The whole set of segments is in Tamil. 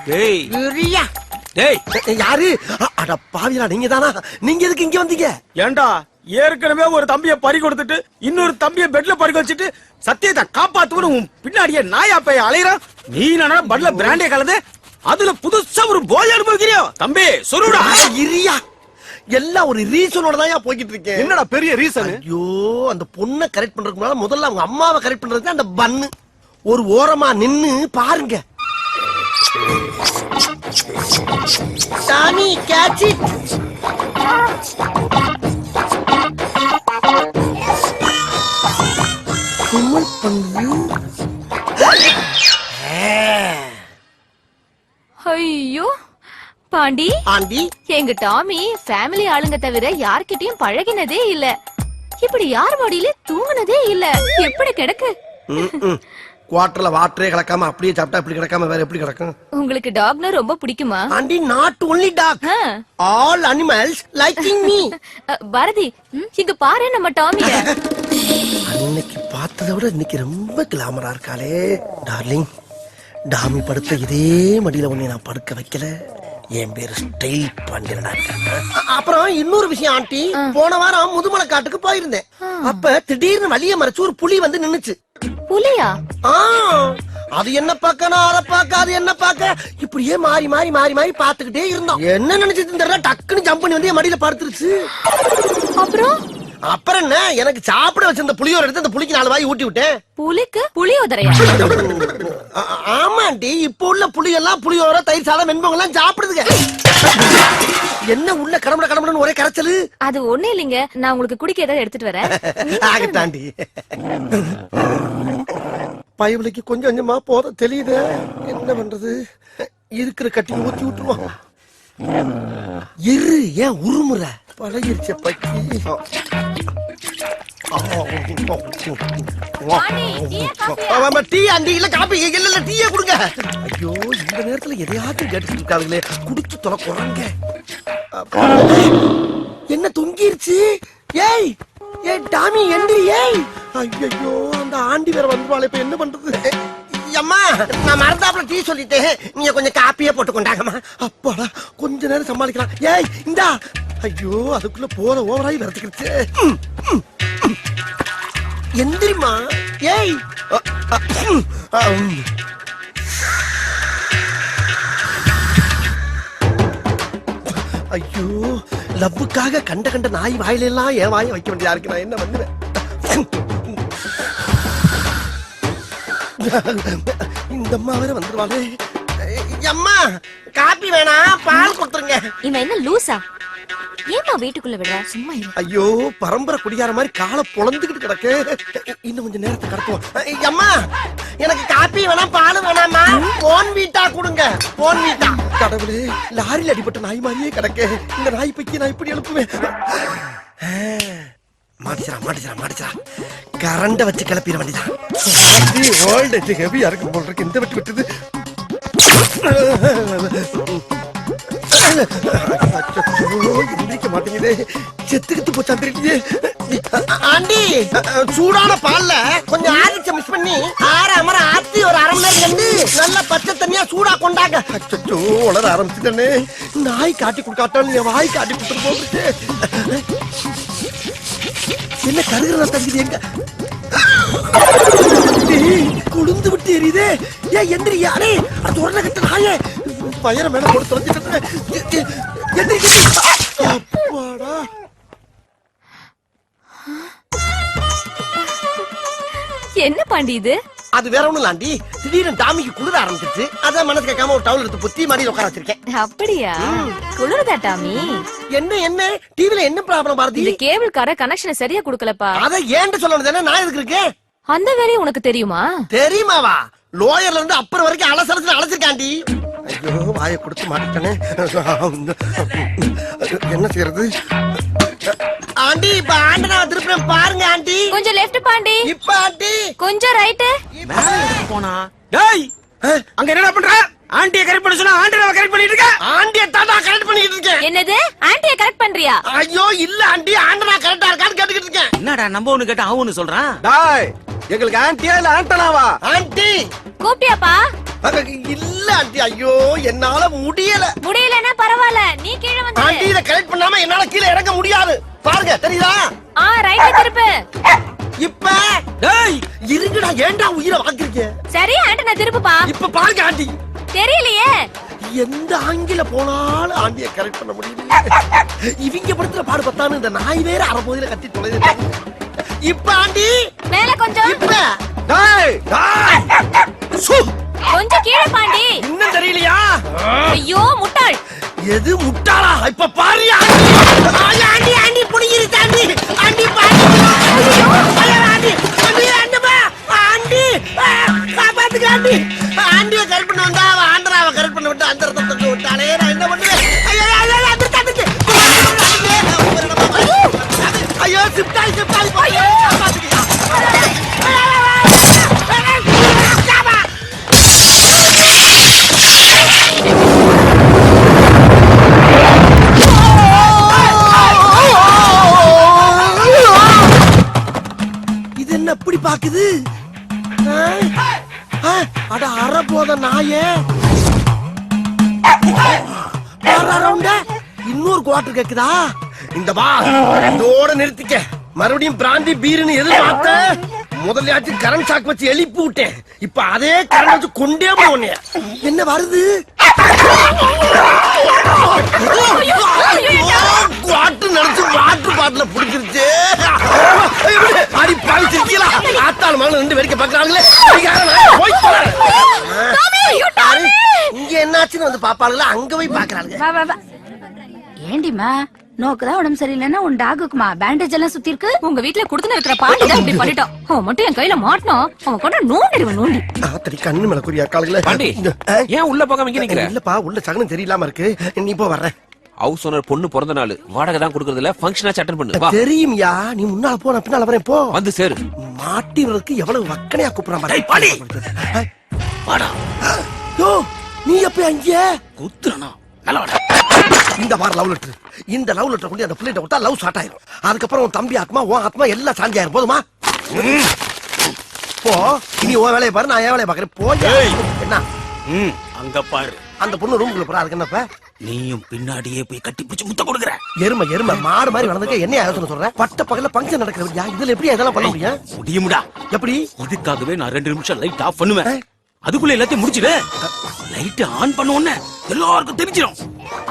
டேய் இரியா. டேய் யாரு? அட பாவியா, நீங்க தானா? நீங்க எதுக்கு இங்க வந்தீங்க? ஏண்டா ஏற்கனவே ஒரு தம்பிய பறி கொடுத்துட்டு இன்னொரு தம்பிய பெட்ல பறி வச்சுட்டு சத்தியத்தை காப்பாத்துவனு உன் பின்னாடியே நாயா போய் அலையறான். நீ நானா பட்ல பிராண்டே கலந்து அதுல புதுசா ஒரு போய் அனுபவிக்கிறியோ? தம்பி சொல்லுடா. இரியா, எல்லாம் ஒரு ரீசனோட தான் போய்கிட்டு இருக்கேன். என்னடா பெரிய ரீசன்? ஐயோ, அந்த பொண்ணை கரெக்ட் பண்றதுக்கு முன்னால முதல்ல அவங்க அம்மாவை கரெக்ட் பண்றதுக்கு அந்த பன்னு ஒரு ஓரமா நின்னு பாருங்க. சாமி கேட்ச் இட். கும்மல் பண்ணு. ஐயோ பாண்டி, ஆண்டி, எங்க டாமி ஃபேமிலி ஆளுங்க தவிர யார்கிட்டயும் பழகினதே இல்ல. இப்படி யார் மடியில தூங்குனதே இல்ல. எப்படி கிடக்கு? குவாட்டர்ல வாட்டரே கலக்காம அப்படியே சாப்பிட்டா இப்படி கிடக்காம வேற எப்படி கிடக்கும்? உங்களுக்கு டாக்னா ரொம்ப பிடிக்குமா? Aunty, not only dog, all animals liking me. Bharathi, இங்க பாரு நம்ம டாமிய. அன்னைக்கு பார்த்ததை விட இன்னைக்கு ரொம்ப கிளாமரா இருக்காளே. டார்லிங், டாமி படுத்த இதே மடியில உன்னை நான் படுக்க வைக்கல. என் பேரு ஸ்டைல் பாண்டியனடா. அப்புறம் இன்னொரு விஷயம் ஆண்டி, போன வாரம் முதுமலை காட்டுக்கு போயிருந்தேன். அப்ப திடீர்னு வழிய மறைச்சு ஒரு புலி வந்து நின்னுச்சு. புலியா? அது என்ன பார்க்க, நான் அதை பார்க்க, அது என்ன பார்க்க, இப்படியே மாறி மாறி மாறி மாறி பாத்துக்கிட்டே இருந்தோம். என்ன நினைச்சிட்டு தெரியல, டக்குன்னு ஜம்ப் பண்ணி வந்து என் மடியில படுத்துருச்சு. அப்புறம் என்ன, எனக்கு சாப்பிட வச்சிருந்த புளியோர எடுத்து அந்த புலிக்கு 4 வாய் ஊட்டி விட்டேன். புலிக்கு புளியோதரையா? ஆமாண்டி, இப்ப உள்ள புளி எல்லாம் புளியோர, தயிர் சாதம், வெண்பொங்கல் எல்லாம் சாப்பிடுதுங்க. என்ன உள்ள கடம்பட கடம்படன்னு ஒரே கரைச்சலு? அது ஒண்ணு இல்லைங்க, நான் உங்களுக்கு குடிக்க ஏதாவது எடுத்துட்டு வரேன். ஆகட்டாண்டி. பயவலிக்கு கொஞ்சம் கொஞ்சமா போத தெரியுது. என்ன பண்றது, இருக்கிற கட்டி ஊத்தி விட்டுருவான். இரு, ஏன் உருமுற? பழகிருச்ச பக்கி. டீ ஆண்டி, இல்ல காபி, இல்ல டீயே கொடுங்க. ஐயோ, இந்த நேரத்துல எதையாச்சும் கேட்டுட்டு இருக்காங்களே, குடிச்சு தொலை குறாங்க. என்ன தொங்கிருச்சு? ஏய் ஏய் டாமி, எந்திரி. ஏய், ஐயோ, அந்த ஆண்டி வேற வந்துவாளே, இப்ப என்ன பண்றது? அம்மா, நான் மறந்தாப்புல டீ சொல்லிட்டேன், நீங்க கொஞ்சம் காப்பியே போட்டு கொண்டாங்கம்மா. அப்பாடா, கொஞ்ச நேரம் சமாளிக்கலாம். ஏய் இந்தா. ஐயோ, அதுக்குள்ள போற ஓவராய் வரதுக்கிடுச்சு. எந்திரிமா. ஏய், ஐயோ, லவ்வுக்காக கண்ட கண்ட நாய் வாயிலெல்லாம் என் வாயை வைக்க வேண்டியதா இருக்கு. நான் என்ன பண்ணுவேன்? இந்த அம்மா வேற வந்துருவாளே. அம்மா, காப்பி வேணாம், பால் கொடுத்துருங்க. இவன் என்ன லூசா? ஏமா வீட்டுக்குள்ள விடுற? சும்மா இரு. ஐயோ, பரம்பரை குடியார மாதிரி காலை பொளந்துகிட்டு கிடக்கு. இன்னும் கொஞ்சம் நேரத்தை கடத்துவோம். அம்மா, எனக்கு காப்பி வேணாம், பால் வேணாமா, போன் வீட்டா கொடுங்க. போன் வீட்டா. கடவுளே, லாரியில் அடிபட்ட நாய் மாதிரியே கிடக்கு. இந்த நாய் பைக்கி நான் இப்படி எழுப்புவேன். மாட்டிச்சா கரண்ட வச்சு கிளப்பிட வேண்டியதான். ஓல்டேஜ் ஹெவியா இருக்கு போல் இருக்கு. இந்த வெட்டு விட்டுது. எந்திரிக்க மாட்டேங்குது. செத்துக்கிட்டு போச்சா தெரியுது. ஆண்டி, சூடான பால்ல கொஞ்சம் ஆரிச்ச மிஸ் பண்ணி ஆற அமர ஆத்தி ஒரு அரை மணி நேரம் கண்டு நல்லா பச்சை தண்ணியா சூடா கொண்டாங்க. அச்சோ, உளர ஆரம்பிச்சுட்டே. நாய் காட்டி கொடுக்காட்டாலும் என் வாய் காட்டி கொடுத்துட்டு போகுது. என்ன கருகிறதா தகுதி? எங்க குளிந்து விட்டு எரியுதே. ஏன் எந்திரி. யாரே தொடர்ந்து கட்ட நாயே, பயிர மேல போட்டு தொலைஞ்சிட்டு. அப்பாடா. என்ன பாண்டி இது? அது வேற ஒண்ணும் இல்லாண்டி, திடீர்னு டாமிக்கு குளிர ஆரம்பிச்சிருச்சு. அதான் மனசு கேட்காம ஒரு டவுல் எடுத்து புத்தி மாடி உட்கார வச்சிருக்கேன். அப்படியா? குளிருதா டாமி? என்ன டிவில என்ன ப்ராப்ளம் பாரதி? இந்த கேபிள் கார கனெக்ஷன் சரியா குடுக்கலப்பா. அத ஏன்ட்டு சொல்லணும் தானே, நான் எதுக்கு இருக்கேன்? அந்த வேலையை உனக்கு தெரியுமா? தெரியுமாவா? லோயர்ல இருந்து அப்பர் வரைக்கும் அலசலத்துல அழைச்சிருக்காண்டி. ஐயோ, வாயை கொடுத்து மாட்டேனே. என்ன செய்யறது? ஆண்டி, இப்ப ஆண்டனா திருப்பி பாருங்க ஆண்டி. கொஞ்சம் லெஃப்ட் பாண்டி. இப்ப ஆண்டி கொஞ்சம் ரைட். போனா. டேய், அங்க என்ன பண்ற? ஆண்டியை கரெக்ட் பண்ண சொன்னா ஆண்டனை கரெக்ட் பண்ணிட்டு இருக்க. ஆண்டியை தாத்தா கரெக்ட் பண்ணிட்டு இருக்கேன். என்னது? ஆண்டியை கரெக்ட் பண்றியா? ஐயோ இல்ல ஆண்டி, ஆண்டனா கரெக்டா இருக்கான்னு கேட்டுக்கிட்டு இருக்கேன். என்னடா நம்ம ஒண்ணு கேட்டா அவனு சொல்றான். டேய், எங்களுக்கு ஆண்டியா இல்ல ஆண்டனாவா? ஆண்டி கூப்பிட்டியாப்பா? இல்ல ஆண்டி, ஐயோ என்னால முடியல. முடியலன்னா பரவாயில்ல, நீ கீழே வந்து ஆண்டி இத கரெக்ட் பண்ணாம என்னால கீழே இறங்க முடியாது. பாருங்க தெரியுதா? ரைட் திருப்பு. இப்ப டேய் இருங்கடா, ஏன்டா உயிரை வாங்குறீங்க? சரி ஆண்டனா திருப்புப்பா. இப்ப பாருங்க ஆண்டி, தெரியலையே. எந்த ஆங்கில போனாலும் ஆண்டிய கரெக்ட் பண்ண முடியல. இவங்க படுத்துற பாடு பத்தானு இந்த நாய் வேற அரைபோதில கத்தி தொலைது. இப்ப ஆண்டி மேல கொஞ்சம். இப்ப டேய் டேய் சு, கொஞ்சம் கீழே பாண்டி. இன்னும் தெரியலையா? ஐயோ முட்டாள். எது முட்டாளா? இப்ப பாரு ஆண்டி. ஆண்டி ஆண்டி புடிங்கிரு தாண்டி. ஆண்டி பாரு. ஐயோ ஆண்டி ஆண்டி அண்ணமா ஆண்டி காப்பாத்துங்க ஆண்டி. ஆண்டிய கரெக்ட் பண்ண வந்தா அவ ஆண்டராவை கரெக்ட் பண்ண விட்டு அந்த ரத்தத்தை தொட்டு விட்டாலே நான் என்ன பண்ணுவேன்? ஐயோ ஐயோ அந்த தட்டுச்சு. ஐயோ சிப்டாய் சிப்டாய் ஐயோ காப்பாத்துங்க. இது என்ன எப்படி பாக்குது? அட அரை போத நாயே. இன்னொரு குவார்டர் கேக்குதா? இந்த வா இதோட நிறுத்திக்க. மறுபடியும் பிராந்தி பீருன்னு எதிர்பார்த்த முதலையாச்சும் கரண்ட் சாக்கு வச்சு எழுப்பி விட்டேன். இப்ப அதே கரண்ட் வச்சு கொண்டே போன. என்ன வருது? குவார்டர் நினைச்சு வாட்டர் பாட்டில புடிச்சிருச்சு. அடி பாவி சிரிக்கலாம். ஆத்தாள் மகன் ரெண்டு வேடிக்கை பாக்குறாங்களே. இங்க என்னாச்சுன்னு வந்து பாப்பாங்களா? அங்க போய் பாக்குறாங்க. ஏண்டிமா நோக்குதான் உடம்பு சரியில்லைன்னா உன் டாகுக்குமா பேண்டேஜ் எல்லாம் சுத்தி இருக்கு. உங்க வீட்ல குடுத்துன இருக்கிற பாண்டி தான் இப்படி பண்ணிட்டோம். அவன் மட்டும் என் கையில மாட்டணும். அவன் கொண்ட நோண்டிடுவன் நோண்டி. ஆத்தடி கண்ணு மேல குறியா காலையில. பாண்டி, ஏன் உள்ள போகாம இங்க நிக்கிற? இல்லப்பா உள்ள சகனம் தெரியலாம இருக்கு. நீ போ வர்ற. ஹவுஸ் ஓனர் பொண்ணு பிறந்த நாள் வாடகை தான் கொடுக்கறது இல்ல, ஃபங்க்ஷனா அட்டெண்ட் பண்ணு. வா தெரியும்யா, நீ முன்னால போ, நான் பின்னால வரேன். போ வந்து சேரு. மாட்டினருக்கு எவ்வளவு வக்கனையா கூப்பிடுறான் பாரு. வாடா. யோ நீ எப்ப அங்க குத்துறனா? நல்ல வாடா. இந்த வார லவ் லெட்டர், இந்த லவ் லெட்டர் கொண்டு அந்த பிள்ளைகிட்ட விட்டா லவ் ஸ்டார்ட் ஆயிரும். அதுக்கப்புறம் உன் தம்பி ஆத்மா உன் ஆத்மா எல்லாம் சாந்தி ஆயிரும். போதுமா? போ, இனி உன் வேலையை பாரு, நான் என் வேலையை பாக்குறேன். போய் என்ன அங்க பாரு. அந்த பொண்ணு ரூமுக்குள்ள போறா. அதுக்கு என்னப்ப? நீயும் பின்னாடியே போய் கட்டி பிடிச்சு முத்த கொடுக்குற. எருமை எருமை மாடு மாதிரி வளர்ந்துக்க என்ன யோசனை சொல்ற? பட்ட பகல பங்கன் நடக்கிறதா? இதுல எப்படி இதெல்லாம் பண்ண முடியும்? முடியுமுடா. எப்படி? இதுக்காகவே நான் 2 நிமிஷம் லைட் ஆஃப் பண்ணுவேன். அதுக்குள்ள எல்லாத்தையும் முடிச்சிடு. லைட் ஆன் பண்ண உடனே எல்லாருக்கும் தெரிஞ்சிடும்.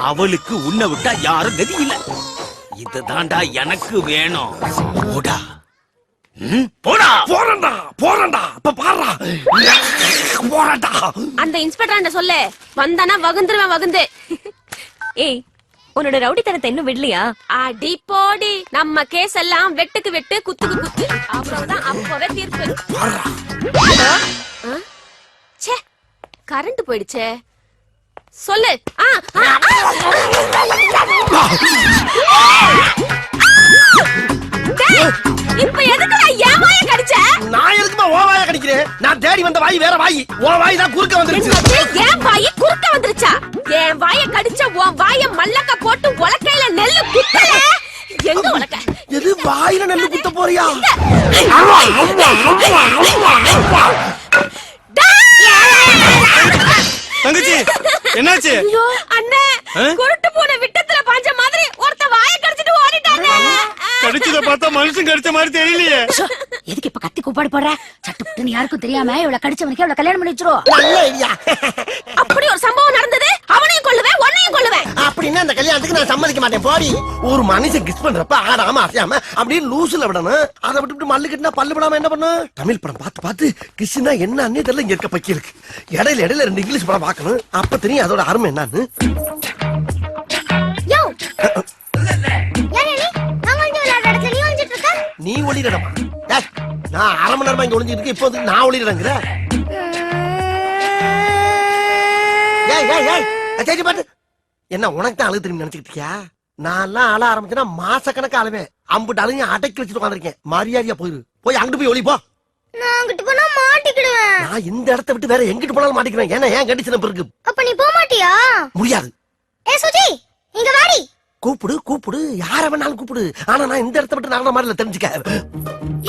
அவளுக்கு உன்னை விட்டா யாரும் கதி இல்ல. இதுதான்டா எனக்கு வேணும். போடா. போடா. போறண்டா போறண்டா. அப்ப பாறா. போறண்டா. அந்த இன்ஸ்பெக்டர் சொல்ல வந்தானா வகுந்துருவேன் வகுந்து. ஏய் உன்னோட ரவுடித்தனத்தை இன்னும் விடலையா? அடி போடி, நம்ம கேஸ் எல்லாம் வெட்டுக்கு வெட்டு குத்துக்கு குத்து. அவ்வளவுதான், அப்பவே தீர்ப்பு. ச்சே, கரண்ட் போயிடுச்சே. சொல்லு. இப்ப எதுக்கு என் வாயை கடிச்ச? நான் எதுக்குமா ஓ வாயை கடிக்கிறேன்? நான் தேடி வந்த வாய் வேற வாய். ஓ வாய் தான் குறுக்க வந்துருச்சு. என் வாய் குறுக்க வந்துருச்சா? என் வாயை கடிச்ச உன் வாயை மல்லக்க போட்டு உலக்கையில நெல்லு குத்தல. எங்க உலக்க? எது வாயில நெல்லு குத்த போறியா? தங்கச்சி என்னாச்சு? அண்ணே, குருட்டு பூனை விட்டத்துல பாஞ்ச மாதிரி ஒருத்த வாயை கடிச்சிட்டு ஓடிட்டானே. கடிச்சத பார்த்தா மனுஷன் கடிச்ச மாதிரி தெரியலையே. எதுக்கு இப்ப கத்தி கூப்பாடு போடுற? சட்டுப்புட்டுன்னு யாருக்கும் தெரியாம இவள கடிச்சவனுக்கு இவள கல்யாணம் பண்ணி வச்சிருவோம். நல்ல ஐடியா. அப்படி ஒரு சம்பவம் நடந்தது. அவனையும் கொல்லுவேன், உன்னையும் கொல்லுவேன். அப்படின்னா அந்த கல்யாணத்துக்கு நான் சம்மதிக்க மாட்டேன். போடி. ஒரு மனுஷன் கிஸ் பண்றப்ப ஆடாம அசையாம அப்படியே லூசுல விடணும். அதை விட்டுட்டு மல்லு கட்டினா பல்லு விடாம என்ன பண்ணும்? தமிழ் படம் பார்த்து பார்த்து கிஸ்னா என்ன அன்னே தெரியல. இங்க இருக்க பக்கி இருக்கு. இடையில இடையில 2 இங்கிலீஷ் படம் பார்க்கணும். அப்ப தெரியும் அதோட அருமை என்னன்னு. நீ ஒளிரடமா? நான் 1/2 மணி நேரமா இங்க ஒளிஞ்சிட்டு இருக்கேன். இப்போ வந்து நான் ஒளிரங்கிற. பாட்டு என்ன உனக்கு தான் அழுகு தெரியும் நினைச்சுக்கிட்டியா? நான் எல்லாம் அழ ஆரம்பிச்சேன்னா மாச கணக்கு அழுவேன். அம்புட்டு அழுங்க அடக்கி வச்சுட்டு உட்காந்துருக்கேன். மரியாதையா போயிரு. போய் அங்கிட்டு போய் ஒளிப்போ. நான் இந்த இடத்தை விட்டு வேற எங்கிட்டு போனாலும் மாட்டிக்கிறேன். ஏன்னா ஏன் கண்டிஷன் இருக்கு. அப்ப நீ போக மாட்டியா? முடியாது. ஏ சுஜி, இங்க வாடி. கூப்பிடு கூப்பிடு, யார வேணாலும் கூப்பிடு. ஆனா நான் இந்த இடத்தை விட்டு நகர மாதிரி தெரிஞ்சுக்க.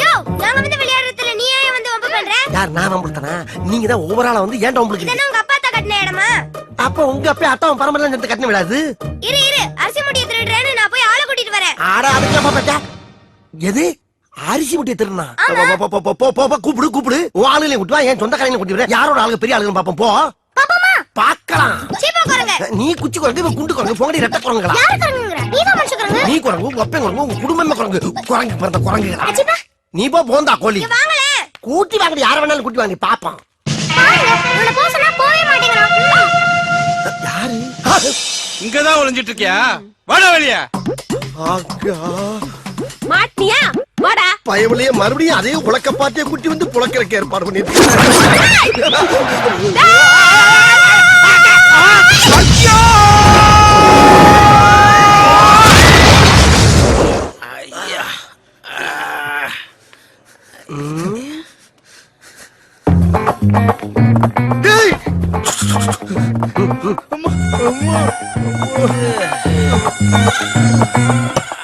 யோ, நாங்க வந்து விளையாடுறதுல நீ ஏன் வந்து வம்பு பண்ற? யார் நான் வம்புறுத்தனா? நீங்க தான் ஓவராலா வந்து ஏன்டா உங்களுக்கு? இதென்ன உங்க அப்பா தான் கட்டின இடமா? அப்ப உங்க அப்பா அத்தாவும் பரம்பரையில சேர்த்து கட்டின விடாது. இரு அரிசி முட்டியை திருடுறேன்னு நான் போய் ஆளை கூட்டிட்டு வரேன். ஆட அதுக்கு பாப்பா. எது அரிசி முட்டியை திருடுனா? கூப்பிடு உன் ஆளுகளை கூட்டு வா. என் சொந்த கடையில கூட்டி வர. யாரோட ஆளுங்க பெரிய ஆளுங்க பாப்போம். போ பாக்கலாம். சீப்பா குரங்கு. நீ குச்சி குரங்கு, இவன் குண்டு குரங்கு, போங்கடி ரெட்ட குரங்குகளா? யாரு குரங்குங்கற? நீ தான் மனுஷ குரங்கு. நீ குரங்கு, உங்க அப்பன் குரங்கு, உங்க குடும்பமே குரங்கு. குரங்கு பிறந்த குரங்குகளா? அச்சிப்பா. நீ போந்தா கோழி. இங்க வாங்களே. கூட்டி வாங்கடி, யார வேணாலும் கூட்டி வாங்கடி பாப்போம். பாருங்க, உன்னை போக சொன்னா போவே மாட்டேங்கறான். யாரு? இங்கதான் ஒளிஞ்சிட்டு இருக்கியா? வாடா வெளிய. ஆகா. மாட்டியா வாடா. பயவளைய மறுபடியும் அதே உலக்க பாட்டிய குட்டி வந்து புலக்கறக்க ஏற்பாடு பண்ணிட்டு.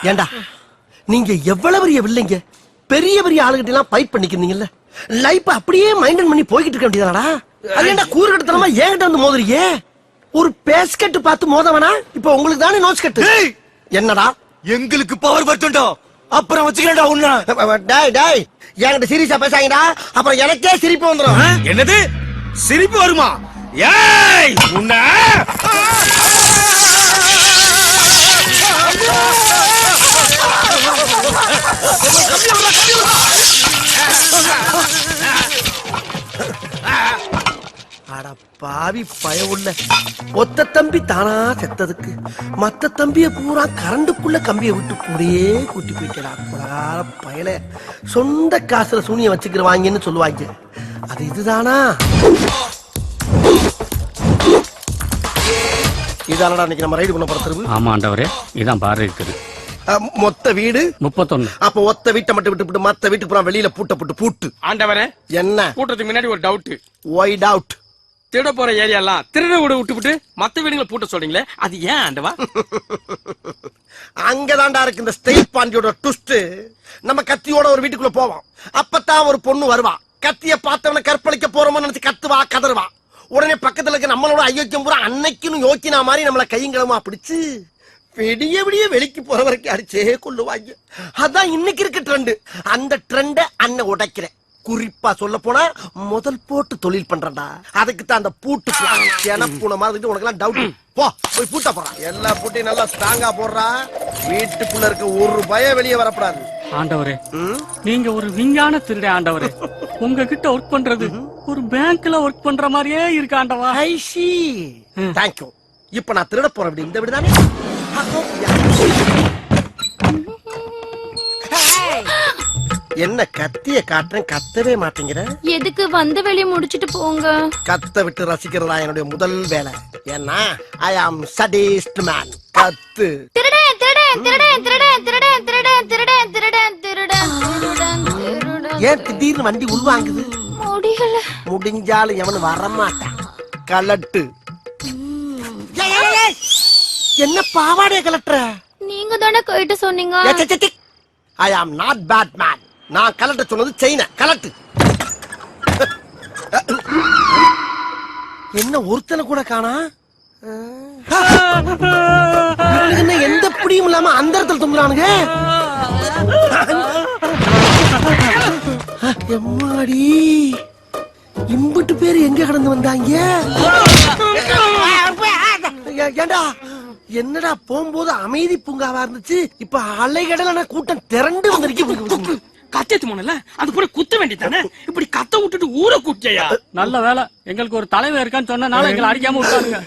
ஏண்டா நீங்க எவ்வளவு பெரிய வில்லைங்க, பெரிய பெரிய ஆளுகிட்ட எல்லாம் ஃபைட் பண்ணிக்கிறீங்கல்ல, லைஃப் அப்படியே மைண்டன் பண்ணி போய்கிட்டு இருக்க வேண்டியதாடா? அது ஏண்டா கூறு கட்டத்தனமா ஏன்கிட்ட வந்து மோதுறீங்க? ஒரு பேஸ்கெட் பார்த்து மோதவனா? இப்ப உங்களுக்கு தானே நோஸ் கட்டு. என்னடா எங்களுக்கு பவர் பட்டுண்டோ அப்புறம் வச்சுக்கடா உன்ன. டேய் டேய் என்கிட்ட சீரியஸா பேசாங்கடா, அப்புறம் எனக்கே சிரிப்பு வந்துரும். என்னது சிரிப்பு வருமா? ஏய் உன்ன அட பாவி பயவுள்ள ஒத்த தம்பி தானா செத்ததுக்கு மத்த தம்பிய பூரா கரண்டுக்குள்ள கம்பிய விட்டு கூடயே கூட்டி போயிட்டா. குலகார பயல சொந்த காசுல சூனிய வச்சுக்கிறவாங்கன்னு சொல்லுவாங்க. அது இதுதானா? இதானடா இன்னைக்கு நம்ம ரைடு பண்ண போற தெருவு? ஆமா ஆண்டவரே, இதான் பாரு இருக்குது. மொத்த வீடு 31. அப்ப ஒத்த வீட்டை மட்டும் விட்டு மத்த வீட்டுக்கு பூரா வெளியில பூட்டு. ஆண்டவரே, என்ன கூட்டத்துக்கு முன்னாடி ஒரு டவுட். Y doubt? திருட போற ஏரியாலாம் திருட விட்டு மத்த வீடுகளை பூட்ட சொல்றீங்களே, அது ஏன் ஆண்டவா? அங்கதான்டா இருக்கு இந்த ஸ்டைல் பாண்டியோட ட்விஸ்ட். நம்ம கத்தியோட ஒரு வீட்டுக்குள்ள போவோம். அப்பதான் ஒரு பொண்ணு வருவா. கத்திய பார்த்தவன கற்பழிக்க போறோம்னு நினைச்சு கத்துவா, கதறுவா. உடனே பக்கத்துல இருக்க நம்மளோட ஐயோக்கியம் பூரா அன்னைக்குன்னு யோக்கினா மாதிரி நம்மள கையங்களமா பிடிச்சு விடிய விடிய வெளிக்கு போற வரைக்கும் அடிச்சே கொள்ளுவாங்க. அதான் இன்னைக்கு இருக்க ட்ரெண்ட். அந்த ட்ரெண்ட அண்ணன் உடைக்கிறேன். குறிப்பா சொல்ல போனா முதல் போட்டு தொழில் பண்றா. அதுக்கு தான் அந்த பூட்டு பூனை மாதிரி உனக்கு எல்லாம் டவுட். போய் பூட்டா போறான். எல்லா பூட்டையும் நல்லா ஸ்ட்ராங்கா போடுறா. வீட்டுக்குள்ள இருக்க ஒரு பயம் வெளியே வரப்படாது. ஆண்டவரே, நீங்க ஒரு விஞ்ஞான திருட ஆண்டவரே. உங்ககிட்ட ஒர்க் பண்றது ஒரு பேங்க்ல ஒர்க் பண்ற மாதிரியே இருக்கு ஆண்டவா. ஐ சி. தேங்க்யூ. இப்ப நான் திருட போறேன். இப்படி இந்த வீடுதானே? என்ன கத்திய காட்டுறேன், கத்தவே மாட்டேங்கிற? எதுக்கு வந்த வேலையை முடிச்சிட்டு போங்க. கத்த விட்டு ரசிக்கிறதா என்னுடைய முதல் வேலை. ஏன்னா ஐ ஆம் சடிஸ்ட் மேன். கத்து. திருடன் திருடன் திருடன் திருடன் திருடன் திருடன் திருடன் திருடன் திருடன் திருடன். ஏன் திடீர்னு வண்டி உள்வாங்குது? முடியல. முடிஞ்சாலும் எவனு வரமாட்டான். கலட்டு. என்ன பாவாடைய கலட்டுற? நீங்க தானே கைட்டு சொன்னீங்க. ஐ ஆம் நாட் பேட் மேன். நான் கலட்ட சொன்னது செயின கலட்டு. என்ன ஒருத்தனை கூட காணா? என்ன எந்த பிடியும் இல்லாம அந்த இடத்துல தொங்குறானுங்க. எம்மாடி, இம்புட்டு பேரு எங்க கடந்து வந்தாங்க? ஏண்டா என்னடா போகும்போது அமைதி பூங்காவா இருந்துச்சு, இப்ப அலைகடலான கூட்டம் திரண்டு வந்திருக்கு. கத்தியத்து போனல அது போய் குத்த வேண்டியதானே? இப்படி கத்த விட்டுட்டு ஊரை கூட்டியா? நல்ல வேலை, எங்களுக்கு ஒரு தலைவர் இருக்கான்னு சொன்னனால எங்களை அடிக்காம விட்டாங்க.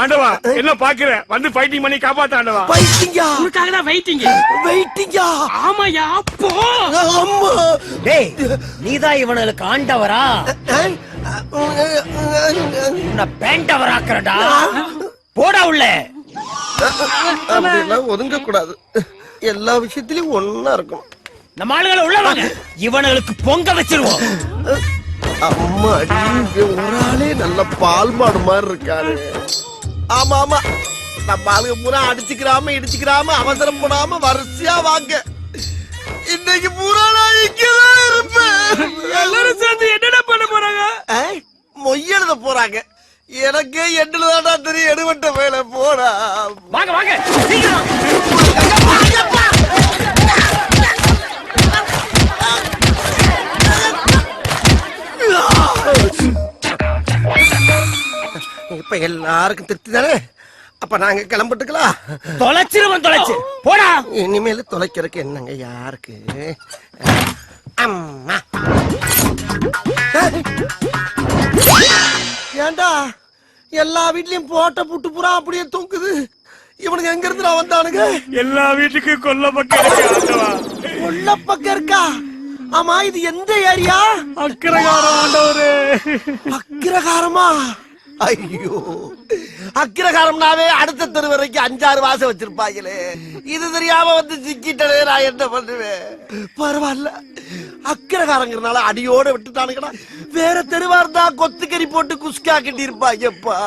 ஆண்டவா என்ன பாக்குற? வந்து ஃபைட்டிங் பண்ணி காப்பாத்த ஆண்டவா. ஃபைட்டிங்கா? உனக்காக தான் வெயிட்டிங். வெயிட்டிங்கா? ஆமாயா. போ. அம்மா. டேய், நீதான் இவனுக்கு ஆண்டவரா? உன்னை பேண்டவராக்குறடா. போடா உள்ள. அப்படியெல்லாம் ஒதுங்க கூடாது. எல்லா விஷயத்திலயும் ஒன்னா இருக்கும். நம்ம ஆளுகளை உள்ள வாங்க. இவனுக்கு பொங்க வச்சிருவோம். அம்மாடி, ஒரு ஆளே நல்ல பால் மாடு மாதிரி இருக்காரு. ஆமா ஆமா, நம்ம ஆளுங்க பூரா அடிச்சுக்கிறாம இடிச்சுக்கிறாம அவசரம் போடாம வரிசையா வாங்க. இன்னைக்கு பூரா நான் இங்கதான் இருப்பேன். எல்லாரும் சேர்ந்து என்னடா பண்ண போறாங்க? மொய் எழுத போறாங்க. எனக்கே எண்ணுலதான்டா தெரியும். எடுவட்ட வேலை போடா. வாங்க வாங்க சீக்கிரம். இப்ப எல்லாருக்கும் திருப்தி தானே? அப்ப நாங்க கிளம்பிட்டுக்கலாம். தொலைச்சிருவன் தொலைச்சு போடா. இனிமேல தொலைக்கிறதுக்கு என்னங்க யாருக்கு? அம்மா ஏண்டா எல்லா வீட்லயும் போட்ட புட்டு புறா அப்படியே தூக்குது. இவனுக்கு எங்க இருந்து வந்தானுங்க? எல்லா வீட்டுக்கும் கொல்ல பக்கம் இருக்கு ஆண்டவா. கொல்ல பக்கம் இருக்கா? ஆமா, இது எந்த ஏரியா? அக்கிரகாரம் ஆண்டவரே. அக்கிரகாரமா? ஐயோ, அக்கிரகாரம்னாவே அடுத்த தெரு வரைக்கும் 5-6 வாசம் வச்சிருப்பாங்களே. இது தெரியாம வந்து சிக்கிட்டே நான் என்ன பண்ணுவேன்? பரவாயில்ல, அக்கிரகாரங்கிறனால அடியோட விட்டுட்டானுங்கடா. வேற தெருவா இருந்தா கொத்துக்கறி போட்டு குஸ்கா கட்டி இருப்பாங்கப்பா.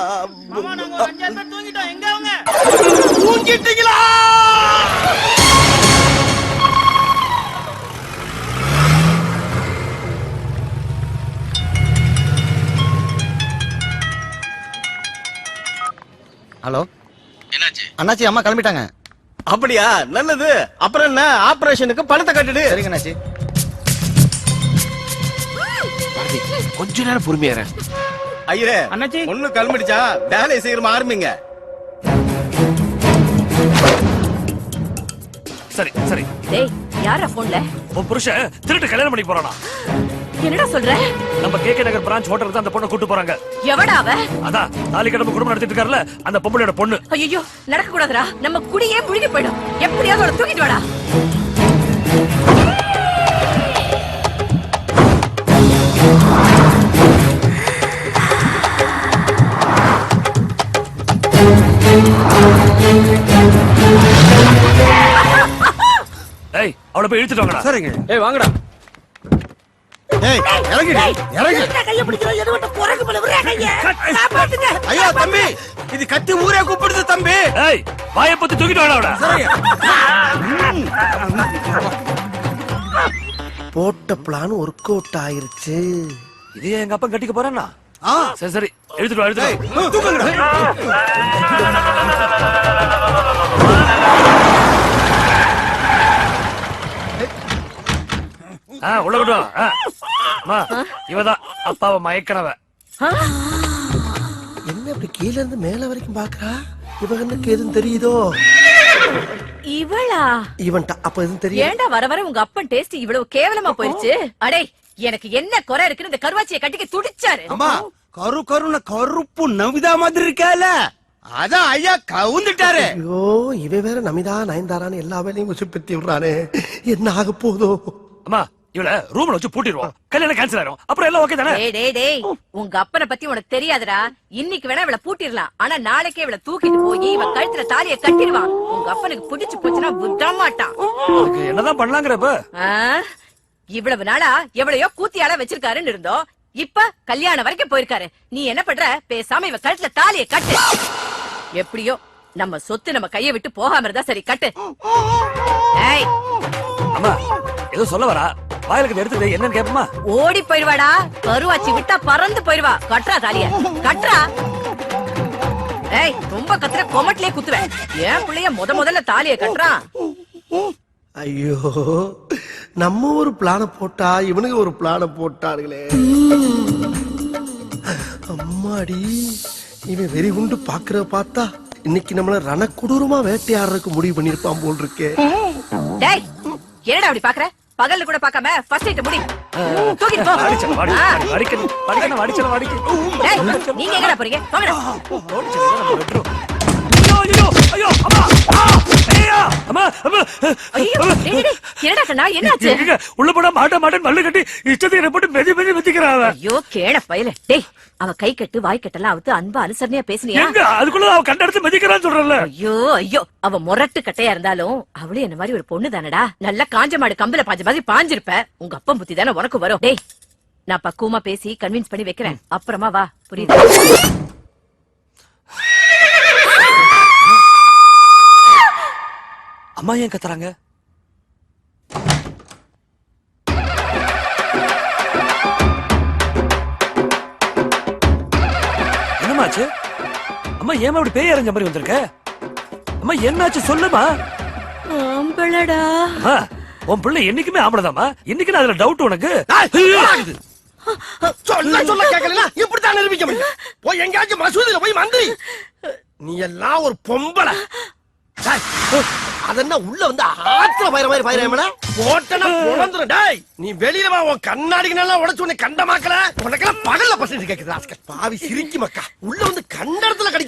தூங்கிட்டீங்களா? ஹலோ, என்னாச்சு? அண்ணாச்சி அம்மா கிளம்பிட்டாங்க. அப்படியா? நல்லது. அப்புறம் என்ன, ஆபரேஷனுக்கு பணத்தை கட்டிடு. சரிங்க அண்ணாச்சி. கொஞ்ச நேரம் பொறுமையா இரு. ஐயரே, அண்ணாச்சி ஒண்ணு கிளம்பிடுச்சா? வேலையை சீக்கிரமா ஆரம்பிங்க. சரி சரி. டேய், யாரா போன்ல? உன் புருஷன் திருட்டு கல்யாணம் பண்ணி போறானா? என்னடா சொல்ற? நம்ம கேகே நகர் பிரான்ச் ஹோட்டலுக்கு தான் அந்த பொண்ணை கூட்டு போறாங்க. எவடா அவ? அதான் தாலி கடமை குடும்பம் நடத்திட்டு இருக்காருல அந்த பொம்பளையோட பொண்ணு. ஐயோ, நடக்க கூடாதுடா. நம்ம குடியே முழுகி போயிடும். எப்படியாவது அவளை தூக்கிட்டு வாடா. ஏய், அவளை போய் இழுத்துட்டு வாங்கடா. சரிங்க. ஏய் வாங்கடா. ஏய், இறங்கிடு, இறங்கு. கைய பிடிக்கிறோம். எது மட்டும் குரங்கு மேல விரே கைய. காப்பாத்துங்க. ஐயோ தம்பி, இது கத்தி ஊரே கூப்பிடுது தம்பி. ஏய், வாயை பத்தி தூக்கிட்டு வாடா அவளை. போட்ட பிளான் ஒர்க் அவுட் ஆயிருச்சு. இது எங்க அப்பா கட்டிக்க போறானா? சரி சரி, எடுத்துட்டு வா, எடுத்துட்டு வா. உள்ள விடுவோம். இவதான் அப்பாவை மயக்கனவ. என்ன இப்படி கீழ இருந்து மேல வரைக்கும் பாக்குறா? இவனுக்கு எதுவும் தெரியுதோ? இவளா? இவன்டா அப்ப எதுவும் தெரியும்? ஏன்டா வர வர உங்க அப்பன் டேஸ்ட் இவ்வளவு கேவலமா போயிடுச்சு? அடே, எனக்கு என்ன குறை இருக்குன்னு இந்த கருவாச்சியை கட்டிக்க துடிச்சாரு. அம்மா, கருப்பு நவிதா மாதிரி இருக்கால, அதான் ஐயா கவுந்துட்டாரு. ஐயோ, இவன் வேற நமிதா நயன்தாரான்னு எல்லா வேலையும் உசுப்பத்தி விடுறானே. என்ன ஆக போதோ? அம்மா, இவள ரூம்ல வச்சு பூட்டிடுவோம். கல்யாணம் கேன்சல் ஆயிரும். அப்புறம் எல்லாம் ஓகே தானே? டேய் டேய் டேய், உங்க அப்பனை பத்தி உனக்கு தெரியாதுடா. இன்னைக்கு வேணா இவளை பூட்டிடலாம், ஆனா நாளைக்கே இவளை தூக்கிட்டு போய் இவ கழுத்துல தாலியை கட்டிடுவான். உங்க அப்பனுக்கு பிடிச்சு போச்சுன்னா விட மாட்டான். அதுக்கு என்னதான் பண்ணலாங்கிறப்ப? இவ்வளவு நாளா எவ்வளையோ கூத்தியால வச்சிருக்காருன்னு இருந்தோம். இப்ப கல்யாணம் வரைக்கும் போயிருக்காரு. நீ என்ன பண்ற? பேசாம இவ கழுத்துல தாலியை கட்டு. எப்படியோ நம்ம சொத்து நம்ம கையை விட்டு போகாம இருந்தா சரி, கட்டு. ஏய், அம்மா, ஏதோ சொல்ல வரா. வாயிலுக்கு எடுத்து என்னன்னு கேப்பமா? ஓடி போயிருவாடா. கருவாச்சி விட்டா பறந்து போயிருவா. கட்டுறா தாலிய, கட்டுறா. ஏய், ரொம்ப கத்துற கொமட்டிலே குத்துவேன். ஏன் பிள்ளைய முதல்ல தாலிய கட்டுறான். ஐயோ, நம்ம ஒரு பிளான போட்டா இவனுக்கு ஒரு பிளான போட்டானுங்களே. அம்மாடி, இவன் வெறி குண்டு பாக்குற பார்த்தா இன்னைக்கு நம்மள ரணக்குடூரமா வேட்டையாடுறதுக்கு முடிவு பண்ணிருப்பான் போல் இருக்கே. டேய், என்னடா அப்படி பாக்குற? பகல்ல கூட பார்க்காம ஃபர்ஸ்ட் நைட் முடி. தூக்கிட்டு போ. டேய், நீங்க எங்கடா போறீங்க? போங்கடா. ஐயோ, டேய், டேய், என்னடா கண்ணா, என்னாச்சு? உள்ள போனா மாட்டேன் மல்லு கட்டி இஷ்டத்துக்கு போட்டு மெதி மெதி வச்சுக்கிறான். ஐயோ, கேட பயல. டேய், அவ கை கட்டு வாய் கட்டெல்லாம் அவுத்து அன்பா அனுசரணையா பேசுனியா? அதுக்குள்ள அவ கண்டெடுத்து மெதிக்கிறான்னு சொல்றல. ஐயோ ஐயோ, அவ முரட்டு கட்டையா இருந்தாலும் அவளே என்ன மாதிரி ஒரு பொண்ணு தானடா. நல்லா காஞ்ச மாடு கம்பல பாஞ்ச மாதிரி பாஞ்சிருப்ப. உங்க அப்பா புத்தி தானே உனக்கு வரும். டேய், நான் பக்குவமா பேசி கன்வின்ஸ் பண்ணி வைக்கிறேன். அப்புறமா வா, புரியுது? அம்மா ஏன் கத்துறாங்க? என்னாச்சு அம்மா ஏமா இப்படி பேய் அரைஞ்ச மாதிரி வந்திருக்க அம்மா என்னாச்சு சொல்லுமா ஆம்பளடா அம்மா, உன் பிள்ளை என்னைக்குமே ஆம்பளதாம்மா இன்னைக்கு நான் அதுல டவுட் உனக்கு சொல்ல சொல்ல கேட்கல இப்படித்தான் நிரூபிக்க முடியும் போய் எங்கேயாச்சும் மசூதியில போய் மந்திரி நீ எல்லாம் ஒரு பொம்பளை டேய், அதென்ன உள்ள வந்து ஆத்துல பயிர மாதிரி பயிரமல போட்டனா பொழந்துரும் டேய் நீ வெளியில வா உன் கண்ணாடிக்கு நல்லா உடைச்சு உன்னை கண்டமாக்கல உனக்கெல்லாம் பகல்ல பசங்க கேக்குது பாவி சிரிக்கி மக்கா உள்ள வந்து கண்ட இடத்துல கடிக்க